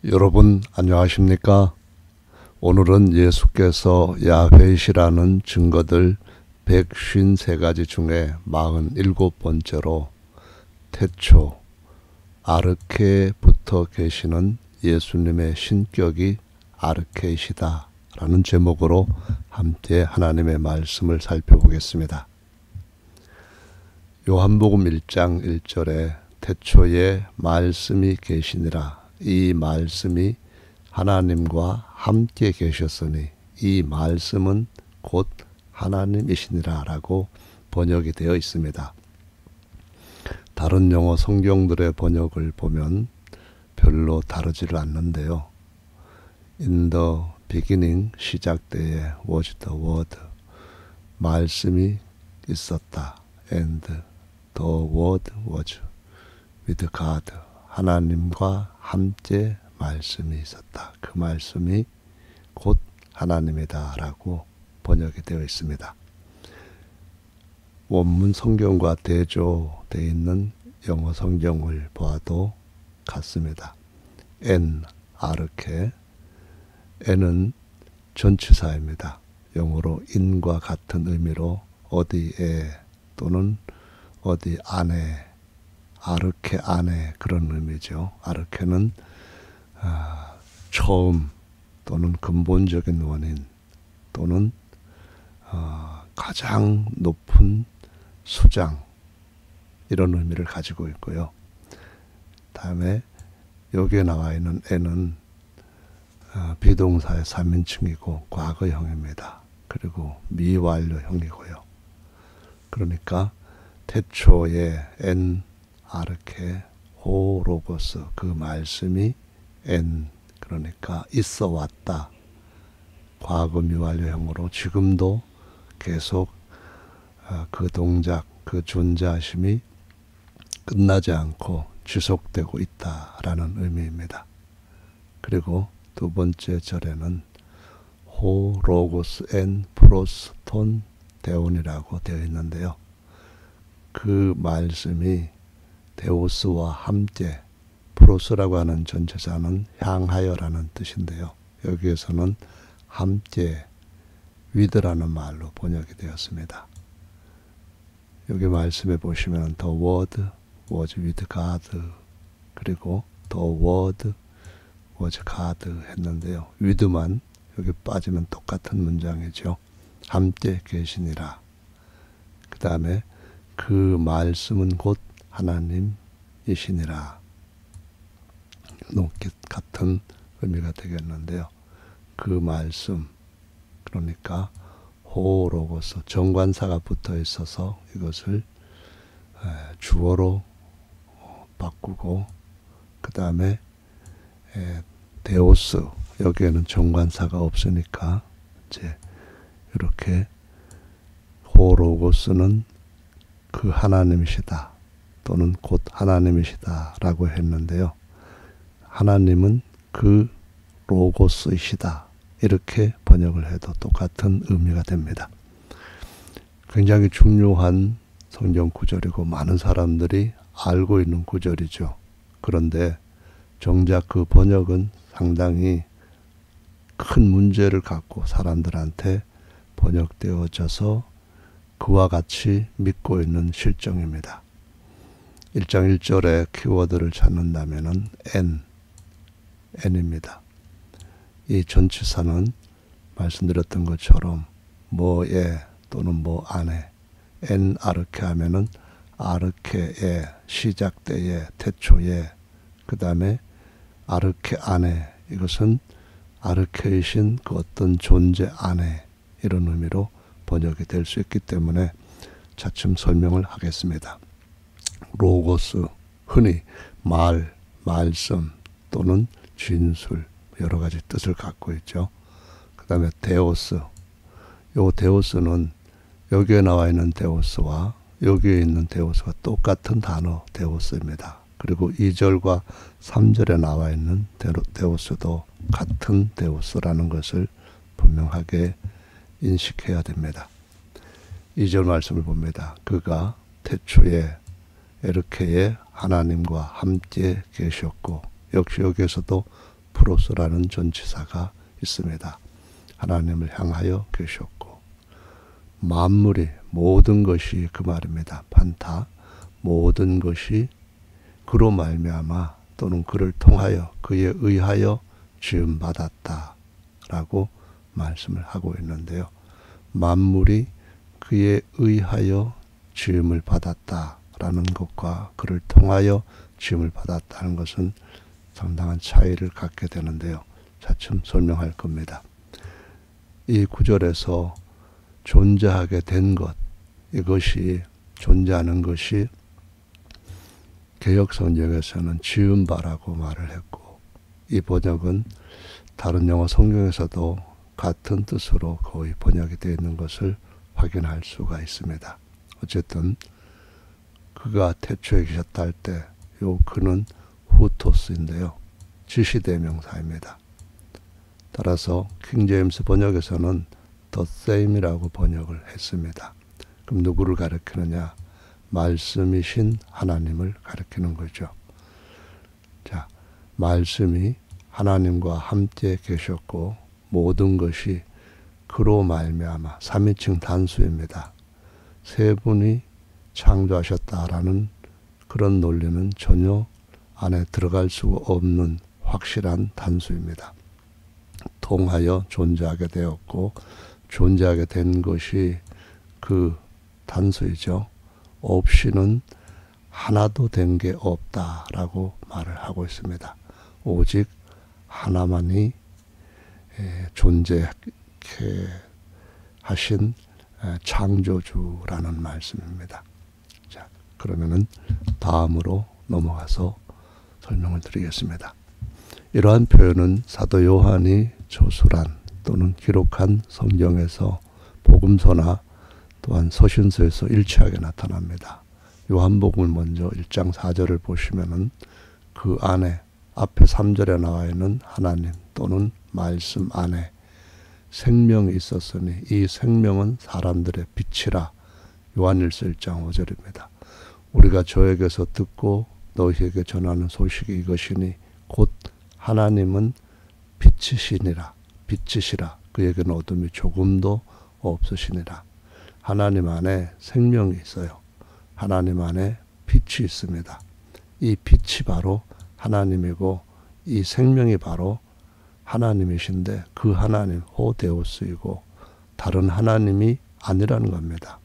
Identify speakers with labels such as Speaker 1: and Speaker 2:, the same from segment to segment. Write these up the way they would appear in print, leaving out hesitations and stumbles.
Speaker 1: 여러분 안녕하십니까? 오늘은 예수께서 야훼시라는 증거들 153가지 중에 47번째로 태초 아르케에 붙어 계시는 예수님의 신격이 아르케이시다 라는 제목으로 함께 하나님의 말씀을 살펴보겠습니다. 요한복음 1장 1절에 태초에 말씀이 계시니라. 이 말씀이 하나님과 함께 계셨으니 이 말씀은 곧 하나님이시니라 라고 번역이 되어 있습니다. 다른 영어 성경들의 번역을 보면 별로 다르지를 않는데요. In the beginning, 시작 때에 was the word, 말씀이 있었다. And the word was with God, 하나님과 함께 말씀이 있었다. 그 말씀이 곧 하나님이다 라고 번역이 되어 있습니다. 원문 성경과 대조되어 있는 영어 성경을 보아도 같습니다. N, 아르케. N은 전치사입니다. 영어로 in과 같은 의미로 어디에 또는 어디 안에, 아르케 안에 그런 의미죠. 아르케는 처음 또는 근본적인 원인 또는 가장 높은 수장 이런 의미를 가지고 있고요. 다음에 여기에 나와 있는 N은 비동사의 3인칭이고 과거형입니다. 그리고 미완료형이고요. 그러니까 태초에 N 아르케 호 로고스, 그 말씀이 N, 그러니까 있어 왔다. 과거 미완료형으로 지금도 계속 그 동작, 그 존재하심이 끝나지 않고 지속되고 있다라는 의미입니다. 그리고 두 번째 절에는 호 로고스 엔 프로스톤 데온이라고 되어 있는데요. 그 말씀이 데오스와 함께, 프로스라고 하는 전체사는 향하여라는 뜻인데요. 여기에서는 함께, with라는 말로 번역이 되었습니다. 여기 말씀에 보시면 the word was with God, 그리고 the word was God 했는데요. with만 여기 빠지면 똑같은 문장이죠. 함께 계시니라. 그 다음에 그 말씀은 곧 하나님이시니라. 같은 의미가 되겠는데요. 그 말씀, 그러니까 호로고스, 정관사가 붙어 있어서 이것을 주어로 바꾸고, 그 다음에 데오스, 여기에는 정관사가 없으니까 이제 이렇게 호로고스는 그 하나님이시다 또는 곧 하나님이시다 라고 했는데요. 하나님은 그 로고스이시다 이렇게 번역을 해도 똑같은 의미가 됩니다. 굉장히 중요한 성경 구절이고 많은 사람들이 알고 있는 구절이죠. 그런데 정작 그 번역은 상당히 큰 문제를 갖고 사람들한테 번역되어져서 그와 같이 믿고 있는 실정입니다. 1장 1절에 키워드를 찾는다면 N입니다. 이 전치사는 말씀드렸던 것처럼 뭐에 또는 뭐 안에, N 아르케 하면은 아르케에, 시작 때에, 태초에, 그 다음에 아르케 안에, 이것은 아르케이신 그 어떤 존재 안에, 이런 의미로 번역이 될 수 있기 때문에 차츰 설명을 하겠습니다. 로고스, 흔히 말, 말씀 또는 진술, 여러 가지 뜻을 갖고 있죠. 그 다음에 데오스, 요 데오스는 여기에 나와 있는 데오스와 여기에 있는 데오스가 똑같은 단어 데오스입니다. 그리고 2절과 3절에 나와 있는 데오스도 같은 데오스라는 것을 분명하게 인식해야 됩니다. 2절 말씀을 봅니다. 그가 태초에 에르케에 하나님과 함께 계셨고, 역시 여기에서도 프로스라는 전치사가 있습니다. 하나님을 향하여 계셨고, 만물이 모든 것이 그 말입니다. 판타 모든 것이 그로 말미암아 또는 그를 통하여 그에 의하여 지음 받았다라고 말씀을 하고 있는데요. 만물이 그에 의하여 지음을 받았다라는 것과 그를 통하여 지음을 받았다는 것은 상당한 차이를 갖게 되는데요. 차츰 설명할 겁니다. 이 구절에서 존재하게 된 것, 이것이 존재하는 것이 개역성경에서는 지은 바라고 말을 했고, 이 번역은 다른 영어 성경에서도 같은 뜻으로 거의 번역이 되어 있는 것을 확인할 수가 있습니다. 어쨌든 그가 태초에 계셨다 할 때 요 그는 후토스인데요. 지시대명사입니다. 따라서 킹제임스 번역에서는 the same이라고 번역을 했습니다. 그럼 누구를 가리키느냐? 말씀이신 하나님을 가리키는 거죠. 자, 말씀이 하나님과 함께 계셨고 모든 것이 그로 말미암아, 삼위층 단수입니다. 세 분이 창조하셨다라는 그런 논리는 전혀 안에 들어갈 수가 없는 확실한 단수입니다. 통하여 존재하게 되었고 존재하게 된 것이 그 단수이죠. 없이는 하나도 된 게 없다라고 말을 하고 있습니다. 오직 하나만이 존재케 하신 창조주라는 말씀입니다. 자, 그러면은 다음으로 넘어가서 설명을 드리겠습니다. 이러한 표현은 사도 요한이 저술한 또는 기록한 성경에서 복음서나 또한 서신서에서 일치하게 나타납니다. 요한복음을 먼저 1장 4절을 보시면은 그 안에 앞에 3절에 나와 있는 하나님 또는 말씀 안에 생명이 있었으니 이 생명은 사람들의 빛이라. 요한일서 1장 5절입니다. 우리가 저에게서 듣고 너희에게 전하는 소식이 이것이니 곧 하나님은 빛이시니라. 빛이시라. 그에게는 어둠이 조금도 없으시니라. 하나님 안에 생명이 있어요. 하나님 안에 빛이 있습니다. 이 빛이 바로 하나님이고 이 생명이 바로 하나님이신데 그 하나님 호데오스이고 다른 하나님이 아니라는 겁니다.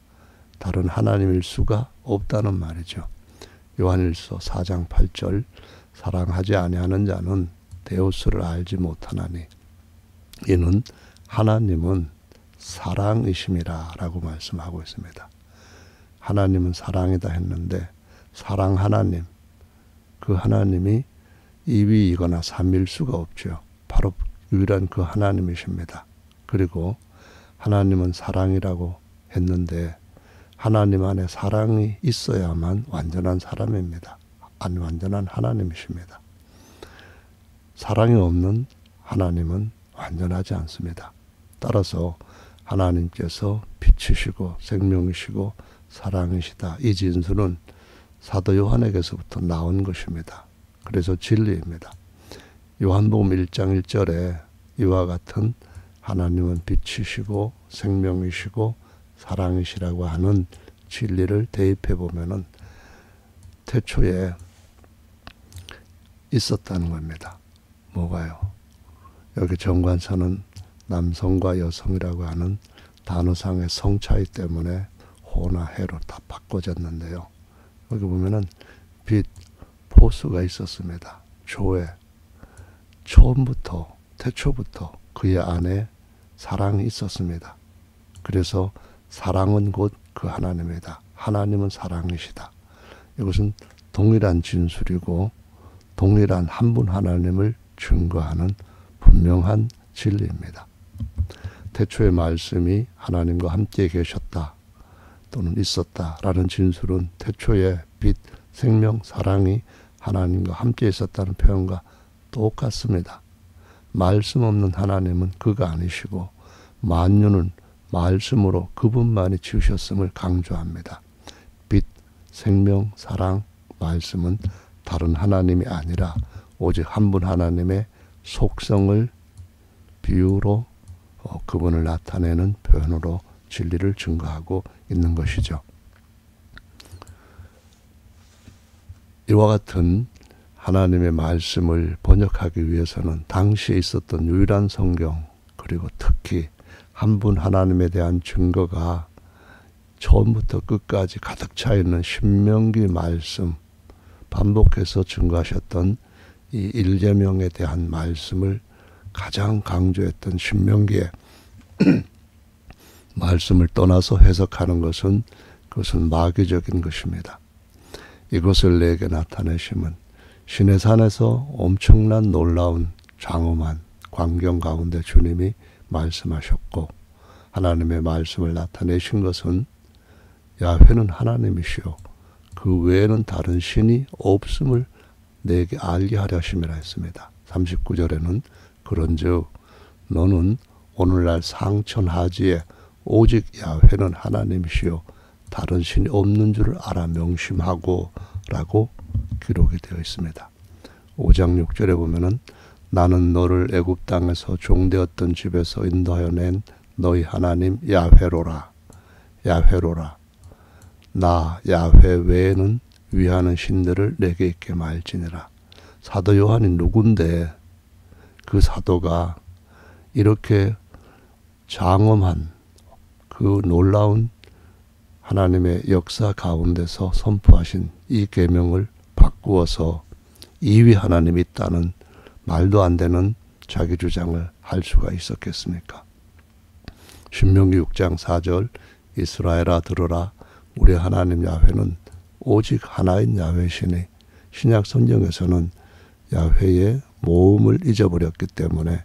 Speaker 1: 다른 하나님일 수가 없다는 말이죠. 요한일서 4장 8절 사랑하지 아니하는 자는 데오스를 알지 못하나니 이는 하나님은 사랑이심이라 라고 말씀하고 있습니다. 하나님은 사랑이다 했는데 사랑 하나님, 그 하나님이 이위이거나 삼일 수가 없죠. 바로 유일한 그 하나님이십니다. 그리고 하나님은 사랑이라고 했는데 하나님 안에 사랑이 있어야만 완전한 사람입니다. 안 완전한 하나님이십니다. 사랑이 없는 하나님은 완전하지 않습니다. 따라서 하나님께서 빛이시고 생명이시고 사랑이시다. 이 진술은 사도 요한에게서부터 나온 것입니다. 그래서 진리입니다. 요한복음 1장 1절에 이와 같은 하나님은 빛이시고 생명이시고 사랑이시라고 하는 진리를 대입해 보면은 태초에 있었다는 겁니다. 뭐가요? 여기 정관사는 남성과 여성이라고 하는 단어상의 성 차이 때문에 호나 해로 다 바꿔졌는데요. 여기 보면은 빛, 포수가 있었습니다. 조에 처음부터 태초부터 그의 안에 사랑이 있었습니다. 그래서 사랑은 곧 그 하나님이다. 하나님은 사랑이시다. 이것은 동일한 진술이고 동일한 한 분 하나님을 증거하는 분명한 진리입니다. 태초의 말씀이 하나님과 함께 계셨다 또는 있었다라는 진술은 태초의 빛, 생명, 사랑이 하나님과 함께 있었다는 표현과 똑같습니다. 말씀 없는 하나님은 그가 아니시고 만유는 말씀으로 그분만이 지으셨음을 강조합니다. 빛, 생명, 사랑, 말씀은 다른 하나님이 아니라 오직 한 분 하나님의 속성을 비유로 그분을 나타내는 표현으로 진리를 증거하고 있는 것이죠. 이와 같은 하나님의 말씀을 번역하기 위해서는 당시에 있었던 유일한 성경, 그리고 특히 한 분 하나님에 대한 증거가 처음부터 끝까지 가득 차 있는 신명기 말씀, 반복해서 증거하셨던 이 일제명에 대한 말씀을 가장 강조했던 신명기에 말씀을 떠나서 해석하는 것은 그것은 마귀적인 것입니다. 이것을 내게 나타내심은 시내산에서 엄청난 놀라운 장엄한 광경 가운데 주님이 말씀하셨고, 하나님의 말씀을 나타내신 것은 야훼는 하나님이시요 그 외에는 다른 신이 없음을 내게 알게 하려 하심이라 했습니다. 39절에는 그런즉 너는 오늘날 상천하지에 오직 야훼는 하나님이시요 다른 신이 없는 줄을 알아 명심하고 라고 기록이 되어 있습니다. 5장 6절에 보면은 나는 너를 애굽 땅에서 종되었던 집에서 인도하여 낸 너희 하나님 야훼로라. 야훼로라. 나 야훼 외에는 위하는 신들을 내게 있게 말지니라. 사도 요한이 누군데 그 사도가 이렇게 장엄한 그 놀라운 하나님의 역사 가운데서 선포하신 이 계명을 바꾸어서 이위 하나님이 있다는 말도 안 되는 자기 주장을 할 수가 있었겠습니까? 신명기 6장 4절 이스라엘아 들으라 우리 하나님 야훼는 오직 하나인 야훼시니 신약 성경에서는 야훼의 모음을 잊어버렸기 때문에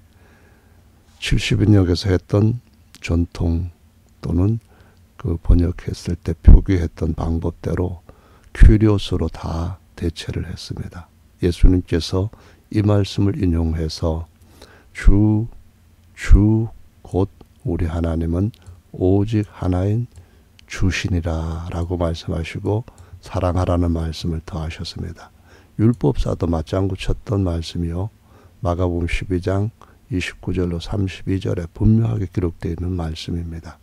Speaker 1: 70인역에서 했던 전통 또는 그 번역했을 때 표기했던 방법대로 큐리오스로 다 대체를 했습니다. 예수님께서 이 말씀을 인용해서 주 곧 우리 하나님은 오직 하나인 주신이라 라고 말씀하시고 사랑하라는 말씀을 더하셨습니다. 율법사도 맞장구 쳤던 말씀이요. 마가복음 12장 29절로 32절에 분명하게 기록되어 있는 말씀입니다.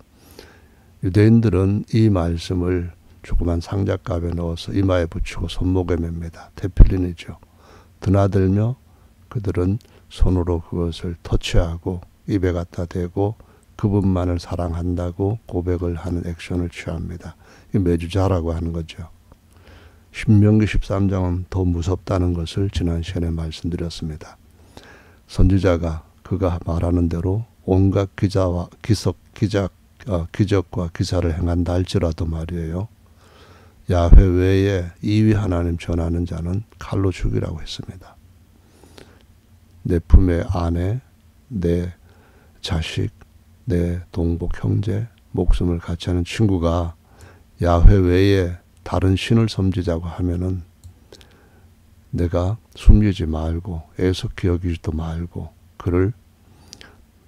Speaker 1: 유대인들은 이 말씀을 조그만 상잣갑에 넣어서 이마에 붙이고 손목에 맵니다. 테필린이죠. 드나들며 그들은 손으로 그것을 터치하고 입에 갖다 대고 그분만을 사랑한다고 고백을 하는 액션을 취합니다. 이 매주자라고 하는 거죠. 신명기 13장은 더 무섭다는 것을 지난 시간에 말씀드렸습니다. 선지자가 그가 말하는 대로 온갖 기적과 기사를 행한다 할지라도 말이에요. 야훼 외에 이위 하나님 전하는 자는 칼로 죽이라고 했습니다. 내 품의 아내, 내 자식, 내 동복 형제, 목숨을 같이 하는 친구가 야훼 외에 다른 신을 섬기자고 하면은 내가 숨기지 말고 애석히 여기지도 말고 그를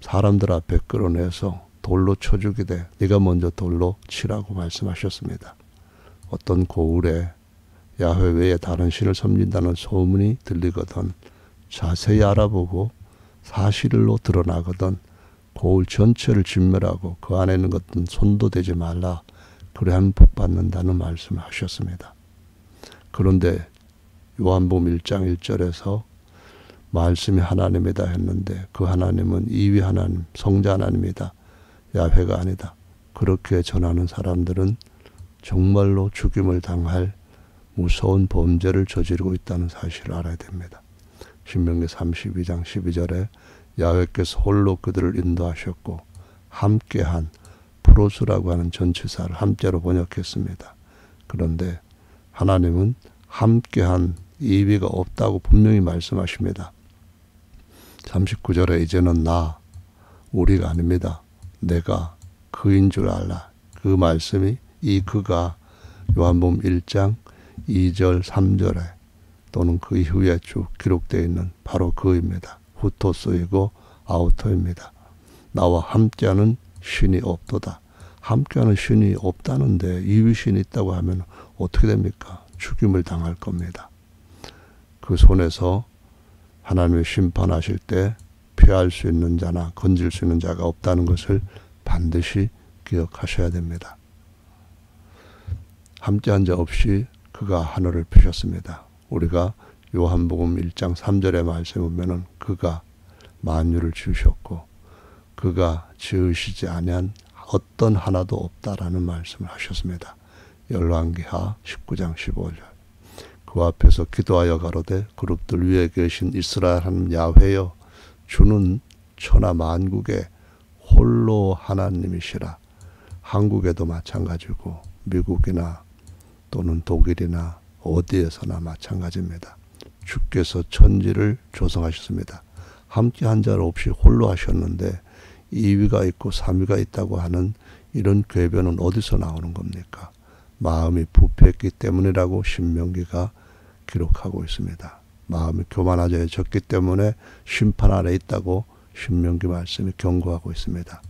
Speaker 1: 사람들 앞에 끌어내서 돌로 쳐 죽이되 네가 먼저 돌로 치라고 말씀하셨습니다. 어떤 고을에 야훼 외에 다른 신을 섬긴다는 소문이 들리거든 자세히 알아보고 사실로 드러나거든 고을 전체를 진멸하고 그 안에 있는 것은 손도 대지 말라. 그래야만 복받는다는 말씀을 하셨습니다. 그런데 요한복음 1장 1절에서 말씀이 하나님이다 했는데 그 하나님은 이위 하나님, 성자 하나님이다. 야훼가 아니다. 그렇게 전하는 사람들은 정말로 죽임을 당할 무서운 범죄를 저지르고 있다는 사실을 알아야 됩니다. 신명기 32장 12절에 야훼께서 홀로 그들을 인도하셨고 함께한 프로스라고 하는 전치사를 함께로 번역했습니다. 그런데 하나님은 함께한 이위가 없다고 분명히 말씀하십니다. 39절에 이제는 나, 우리가 아닙니다. 내가 그인 줄 알라. 그 말씀이 이 그가 요한복음 1장 2절 3절에 또는 그 이후에 쭉 기록되어 있는 바로 그입니다. 후토스이고 아우토입니다. 나와 함께하는 신이 없도다. 함께하는 신이 없다는데 이위신이 있다고 하면 어떻게 됩니까? 죽임을 당할 겁니다. 그 손에서 하나님의 심판하실 때 피할 수 있는 자나 건질 수 있는 자가 없다는 것을 반드시 기억하셔야 됩니다. 함께한 자 없이 그가 하늘을 펴셨습니다. 우리가 요한복음 1장 3절의 말씀에 보면은 그가 만유를 지으셨고 그가 지으시지 아니한 어떤 하나도 없다라는 말씀을 하셨습니다. 열왕기하 19장 15절. 그 앞에서 기도하여 가로되 그룹들 위에 계신 이스라엘 하나님 야훼여 주는 천하 만국의 홀로 하나님이시라. 한국에도 마찬가지고 미국이나 또는 독일이나 어디에서나 마찬가지입니다. 주께서 천지를 조성하셨습니다. 함께한 자 없이 홀로 하셨는데 2위가 있고 3위가 있다고 하는 이런 궤변은 어디서 나오는 겁니까? 마음이 부패했기 때문이라고 신명기가 기록하고 있습니다. 마음이 교만해졌기 때문에 심판 아래 있다고 신명기 말씀이 경고하고 있습니다.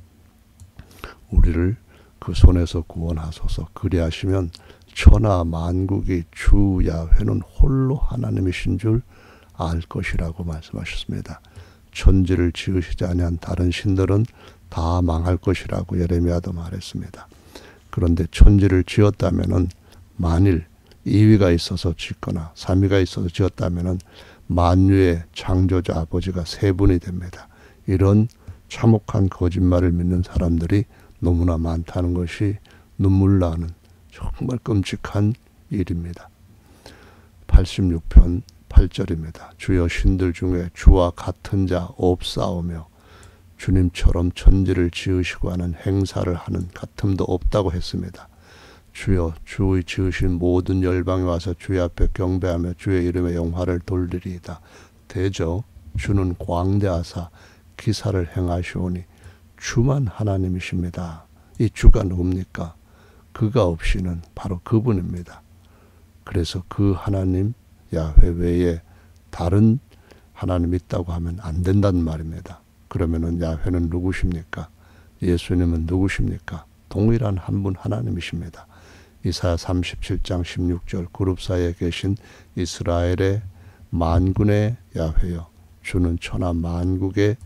Speaker 1: 우리를 그 손에서 구원하소서. 그리하시면 천하 만국이 주 야훼는 홀로 하나님이신 줄 알 것이라고 말씀하셨습니다. 천지를 지으시지 아니한 다른 신들은 다 망할 것이라고 예레미야도 말했습니다. 그런데 천지를 지었다면은 만일 2위가 있어서 짓거나 3위가 있어서 지었다면은 만유의 창조자 아버지가 세 분이 됩니다. 이런 참혹한 거짓말을 믿는 사람들이 너무나 많다는 것이 눈물 나는 정말 끔찍한 일입니다. 86편 8절입니다. 주여 신들 중에 주와 같은 자 없사오며 주님처럼 천지를 지으시고 하는 행사를 하는 같음도 없다고 했습니다. 주여 주의 지으신 모든 열방에 와서 주의 앞에 경배하며 주의 이름의 영화를 돌리리이다. 대저 주는 광대하사 기사를 행하시오니 주만 하나님이십니다. 이 주가 누굽니까? 그가 없이는 바로 그분입니다. 그래서 그 하나님 야훼 외에 다른 하나님이 있다고 하면 안 된다는 말입니다. 그러면은 야훼는 누구십니까? 예수님은 누구십니까? 동일한 한 분 하나님이십니다. 이사야 37장 16절 그룹 사이에 계신 이스라엘의 만군의 야훼여 주는 천하 만국의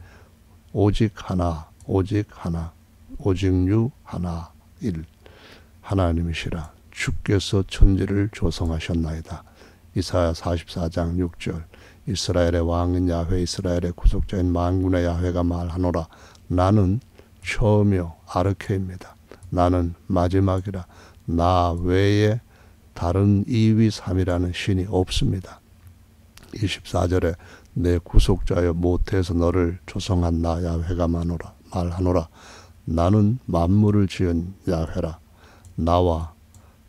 Speaker 1: 오직 하나 오직 유 하나 일 하나님이시라. 주께서 천지를 조성하셨나이다. 이사야 44장 6절 이스라엘의 왕인 야훼 이스라엘의 구속자인 만군의 야훼가 말하노라. 나는 처음이요 아르케입니다. 나는 마지막이라. 나 외에 다른 2위 3위라는 신이 없습니다. 24절에 내 구속자여 모태에서 너를 조성한 나 야훼가 말하노라. 나는 만물을 지은 야훼라. 나와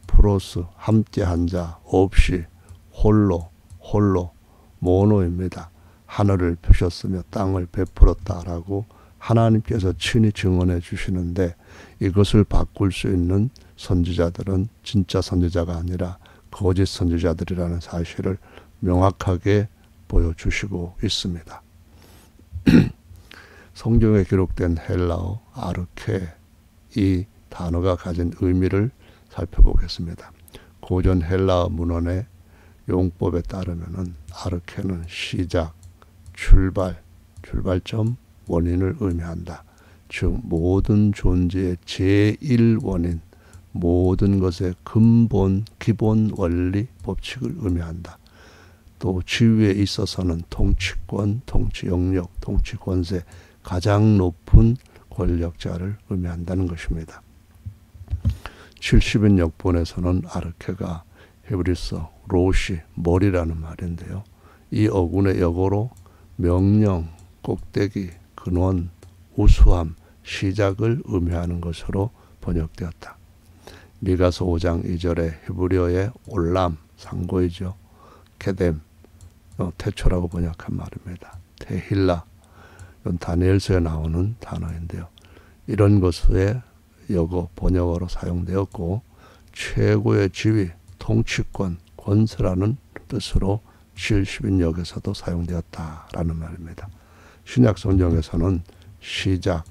Speaker 1: 플러스 함께한 자 없이 홀로 모노입니다. 하늘을 펴셨으며 땅을 베풀었다라고 하나님께서 친히 증언해 주시는데 이것을 바꿀 수 있는 선지자들은 진짜 선지자가 아니라 거짓 선지자들이라는 사실을 명확하게 보여주시고 있습니다. 성경에 기록된 헬라어 아르케 이 단어가 가진 의미를 살펴보겠습니다. 고전 헬라어 문헌의 용법에 따르면은 아르케는 시작, 출발점, 원인을 의미한다. 즉 모든 존재의 제1원인, 모든 것의 근본, 기본 원리, 법칙을 의미한다. 또 지위에 있어서는 통치권, 통치 영역, 통치 권세, 가장 높은 권력자를 의미한다는 것입니다. 70인 역본에서는 아르케가 히브리서 로시, 머리라는 말인데요. 이 어군의 역어로 명령, 꼭대기, 근원, 우수함, 시작을 의미하는 것으로 번역되었다. 미가서 5장 2절에 히브리어의 올람, 상고이죠. 케뎀, 태초라고 번역한 말입니다. 테힐라, 이건 다니엘서에 나오는 단어인데요. 이런 것에 역어, 번역어로 사용되었고 최고의 지위, 통치권, 권세라는 뜻으로 70인역에서도 사용되었다라는 말입니다. 신약 성경에서는 시작,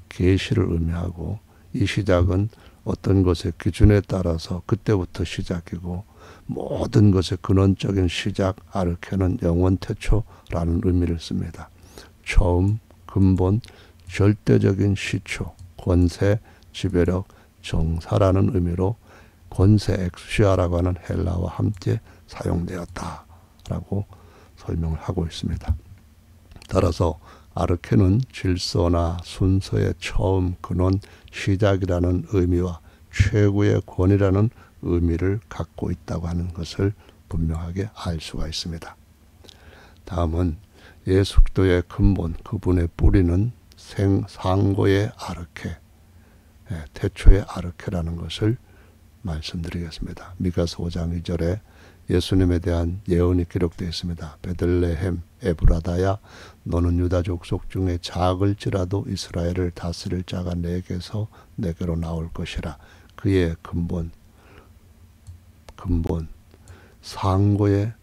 Speaker 1: 계시를 의미하고 이 시작은 어떤 것의 기준에 따라서 그때부터 시작이고 모든 것의 근원적인 시작 아르케는 영원 태초라는 의미를 씁니다. 처음, 근본, 절대적인 시초, 권세, 지배력, 정사라는 의미로 권세 엑수시아라고 하는 헬라어와 함께 사용되었다라고 설명을 하고 있습니다. 따라서 아르케는 질서나 순서의 처음, 근원, 시작이라는 의미와 최고의 권위라는 의미를 갖고 있다고 하는 것을 분명하게 알 수가 있습니다. 다음은 예수 그리스도의 근본, 그분의 뿌리는 상고의 아르케, 태초의 아르케라는 것을 말씀드리겠습니다. 미가서 5장 2절에 예수님에 대한 예언이 기록되어 있습니다. 베들레헴 에브라다야, 너는 유다 족속 중에 작을지라도 이스라엘을 다스릴 자가 내게서 내게로 나올 것이라. 그의 근본, 상고의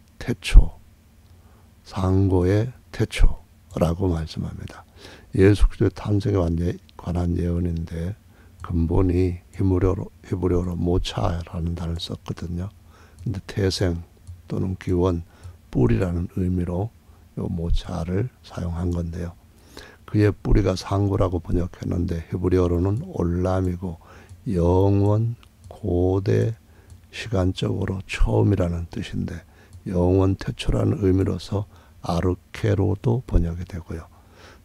Speaker 1: 태초라고 말씀합니다. 예수 그리스도의 탄생에 관한 예언인데 근본이 히브리어로 모차라는 단어를 썼거든요. 근데 태생 또는 기원, 뿌리라는 의미로 이 모차를 사용한 건데요. 그의 뿌리가 상고라고 번역했는데 히브리어로는 올람이고 영원, 고대, 시간적으로 처음이라는 뜻인데 영원 태초라는 의미로서 아르케로도 번역이 되고요.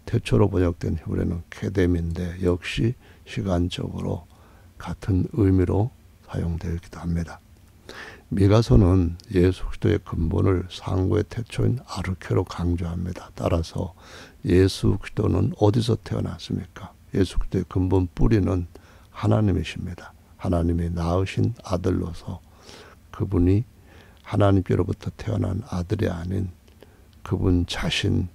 Speaker 1: 태초로 번역된 히브리어는 케뎀인데 역시 시간적으로 같은 의미로 사용되기도 합니다. 미가서는 예수 그리스도의 근본을 상고의 태초인 아르케로 강조합니다. 따라서 예수 그리스도는 어디서 태어났습니까? 예수 그리스도의 근본 뿌리는 하나님이십니다. 하나님이 낳으신 아들로서 그분이 하나님께로부터 태어난 아들이 아닌 그분 자신,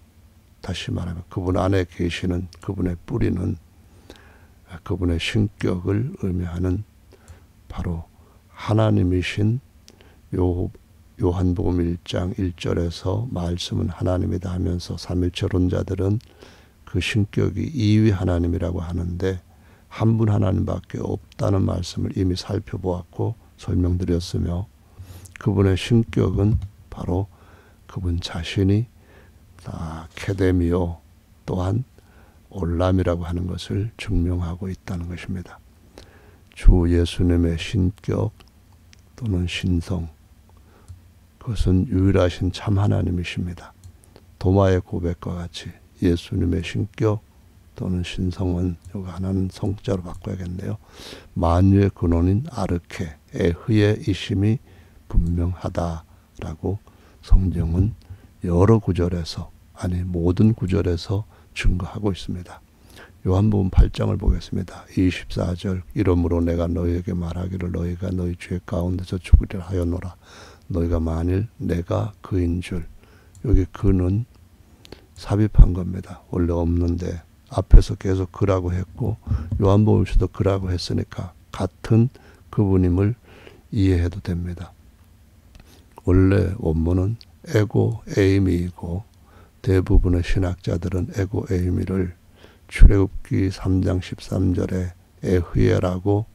Speaker 1: 다시 말하면 그분 안에 계시는 그분의 뿌리는 그분의 신격을 의미하는 바로 하나님이신 요한복음 1장 1절에서 말씀은 하나님이다 하면서 삼일체론자들은 그 신격이 이위 하나님이라고 하는데 한 분 하나님밖에 없다는 말씀을 이미 살펴보았고 설명드렸으며 그분의 신격은 바로 그분 자신이 케데미오 또한 올람이라고 하는 것을 증명하고 있다는 것입니다. 주 예수님의 신격 또는 신성, 그것은 유일하신 참 하나님이십니다. 도마의 고백과 같이 예수님의 신격 또는 신성은 여기 하나는 성자로 바꿔야겠네요. 만유의 근원인 아르케, 에흐의 이심이 분명하다라고 성경은 여러 구절에서, 아니 모든 구절에서 증거하고 있습니다. 요한복음 8장을 보겠습니다. 24절, 이러므로 내가 너희에게 말하기를 너희가 너희 죄 가운데서 죽으리라 하였노라. 너희가 만일 내가 그인 줄, 여기 그는 삽입한 겁니다. 원래 없는데 앞에서 계속 그라고 했고 요한복음에서도 그라고 했으니까 같은 그분임을 이해해도 됩니다. 원래 원문은 에고 에이미이고 대부분의 신학자들은 에고 에이미를 출애굽기 3장 13절에 에흐예라고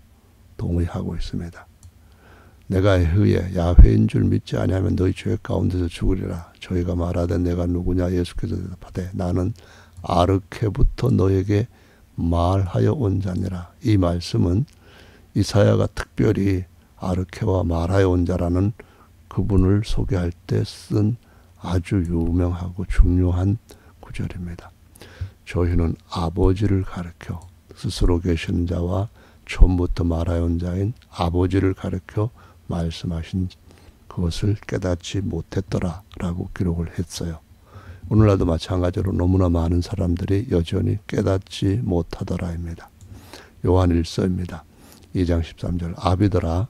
Speaker 1: 동의하고 있습니다. 내가 에흐예 야훼인 줄 믿지 아니하면 너희 죄 가운데서 죽으리라. 저희가 말하되 내가 누구냐? 예수께서 대답하되 나는 아르케부터 너에게 말하여 온 자니라. 이 말씀은 이사야가 특별히 아르케와 말하여 온 자라는 그분을 소개할 때 쓴 아주 유명하고 중요한 구절입니다. 저희는 아버지를 가르쳐 스스로 계신 자와 처음부터 말하여 온 자인 아버지를 가르쳐 말씀하신 그것을 깨닫지 못했더라 라고 기록을 했어요. 오늘날도 마찬가지로 너무나 많은 사람들이 여전히 깨닫지 못하더라입니다. 요한 1서입니다. 2장 13절, 아비들아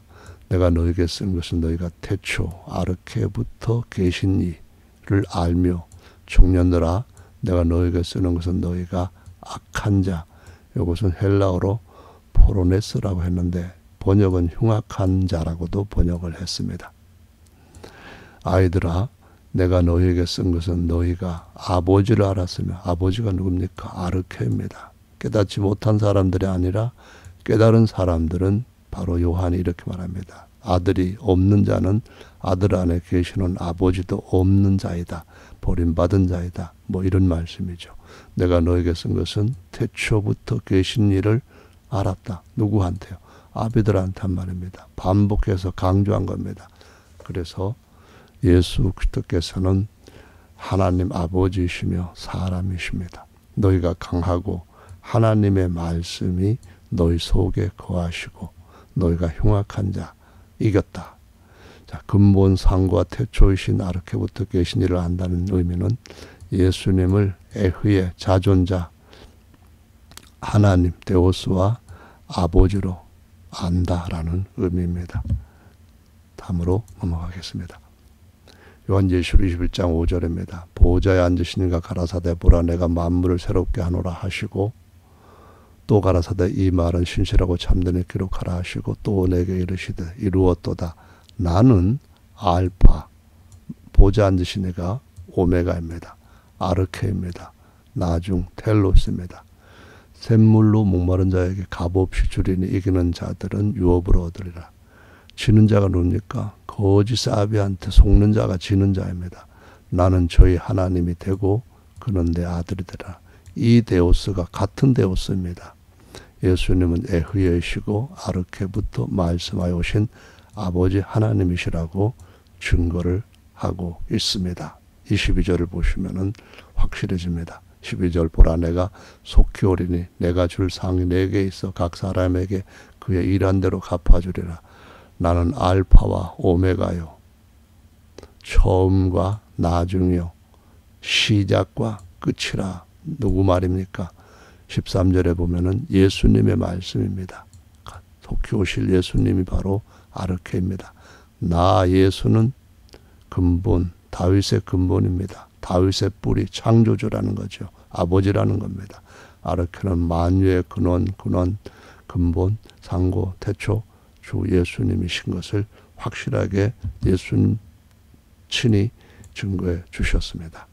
Speaker 1: 내가 너에게 쓴 것은 너희가 태초 아르케부터 계신 이를 알며, 청년들아 내가 너에게 쓰는 것은 너희가 악한 자, 이것은 헬라어로 포로네스라고 했는데 번역은 흉악한 자라고도 번역을 했습니다. 아이들아 내가 너희에게 쓴 것은 너희가 아버지를 알았으며, 아버지가 누굽니까? 아르케입니다. 깨닫지 못한 사람들이 아니라 깨달은 사람들은 바로 요한이 이렇게 말합니다. 아들이 없는 자는 아들 안에 계시는 아버지도 없는 자이다. 버림받은 자이다. 뭐 이런 말씀이죠. 내가 너에게 쓴 것은 태초부터 계신 이를 알았다. 누구한테요? 아비들한테 한 말입니다. 반복해서 강조한 겁니다. 그래서 예수 그리스도께서는 하나님 아버지이시며 사람이십니다. 너희가 강하고 하나님의 말씀이 너희 속에 거하시고 너희가 흉악한 자 이겼다. 자, 근본 상과 태초이신 아르케부터 계신 이를 안다는 의미는 예수님을 에흐의 자존자 하나님 데오스와 아버지로 안다라는 의미입니다. 다음으로 넘어가겠습니다. 요한계시록 21장 5절입니다. 보호자에 앉으신 이가 가라사대 보라 내가 만물을 새롭게 하노라 하시고 또 가라사대 이 말은 신실하고 참되니 기록하라 하시고 또 내게 이르시되 이루었도다. 나는 알파 보호자에 앉으신 이가 오메가입니다. 아르케입니다. 나중 텔로스입니다. 샘물로 목마른 자에게 값없이 주리니 이기는 자들은 유업을 얻으리라. 지는 자가 누굽니까? 거짓 사비한테 속는 자가 지는 자입니다. 나는 저희 하나님이 되고 그는 내 아들이 되라. 이 데오스가 같은 데오스입니다. 예수님은 에흐예시고 아르케부터 말씀하여 오신 아버지 하나님이시라고 증거를 하고 있습니다. 22절을 보시면은 확실해집니다. 12절 보라 내가 속히 오리니 내가 줄 상이 내게 있어 각 사람에게 그의 일한 대로 갚아주리라. 나는 알파와 오메가요. 처음과 나중이요. 시작과 끝이라. 누구 말입니까? 13절에 보면은 예수님의 말씀입니다. 속히 오실 예수님이 바로 아르케입니다. 나 예수는 근본, 다윗의 근본입니다. 다윗의 뿌리, 창조주라는 거죠. 아버지라는 겁니다. 아르케는 만유의 근원, 근본, 상고, 태초, 주 예수님이신 것을 확실하게 예수님 친히 증거해 주셨습니다.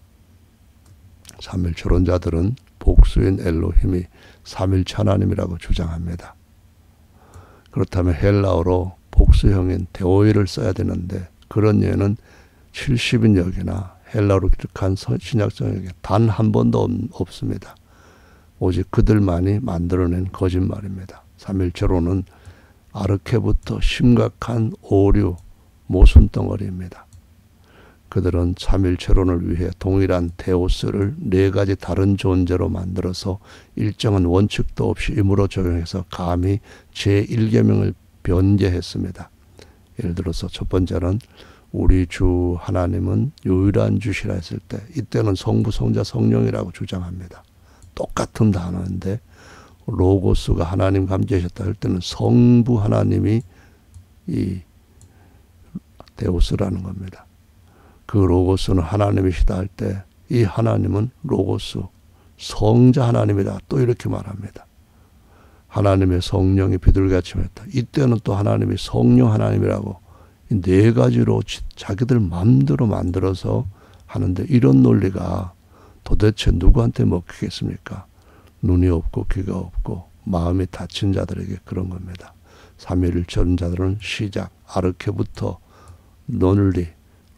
Speaker 1: 삼일초론자들은 복수인 엘로힘이 삼일체 하나님이라고 주장합니다. 그렇다면 헬라어로 복수형인 데오이를 써야 되는데 그런 예는 70인역이나 헬라어로 기록한 신약성역에 단 한 번도 없습니다. 오직 그들만이 만들어낸 거짓말입니다. 삼일체로는 아르케부터 심각한 오류, 모순덩어리입니다. 그들은 삼일체론을 위해 동일한 데오스를 네 가지 다른 존재로 만들어서 일정한 원칙도 없이 임으로 적용해서 감히 제1계명을 변제했습니다. 예를 들어서 첫 번째는 우리 주 하나님은 유일한 주시라 했을 때 이때는 성부, 성자, 성령이라고 주장합니다. 똑같은 단어인데 로고스가 하나님 감지하셨다 할 때는 성부 하나님이 이 데오스라는 겁니다. 그 로고스는 하나님이시다 할 때 이 하나님은 로고스, 성자 하나님이다. 또 이렇게 말합니다. 하나님의 성령이 비둘기같이 맺다. 이때는 또 하나님이 성령 하나님이라고 이 네 가지로 자기들 마음대로 만들어서 하는데 이런 논리가 도대체 누구한테 먹히겠습니까? 눈이 없고 귀가 없고 마음이 닫힌 자들에게 그런 겁니다. 삼위일체론자들은 시작, 아르케부터 논리,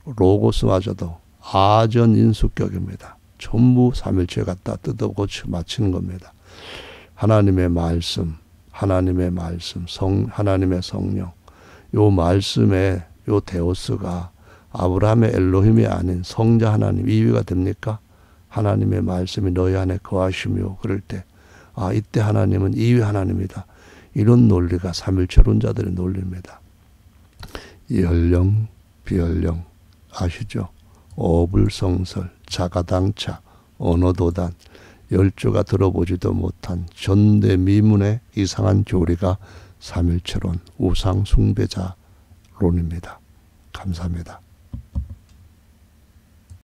Speaker 1: 로고스마저도 아전인수격입니다. 전부 삼일체 갖다 뜯어고쳐 맞히는 겁니다. 하나님의 말씀, 하나님의 성령, 요 말씀에 요 데오스가 아브라함의 엘로힘이 아닌 성자 하나님 이위가 됩니까? 하나님의 말씀이 너희 안에 거하시며 그럴 때 이때 하나님은 이위 하나님이다. 이런 논리가 삼일체론자들의 논리입니다. 이연령, 비연령 아시죠? 어불성설, 자가당착, 언어도단, 열조가 들어보지도 못한 전대미문의 이상한 교리가 삼일체론, 우상숭배자론입니다. 감사합니다.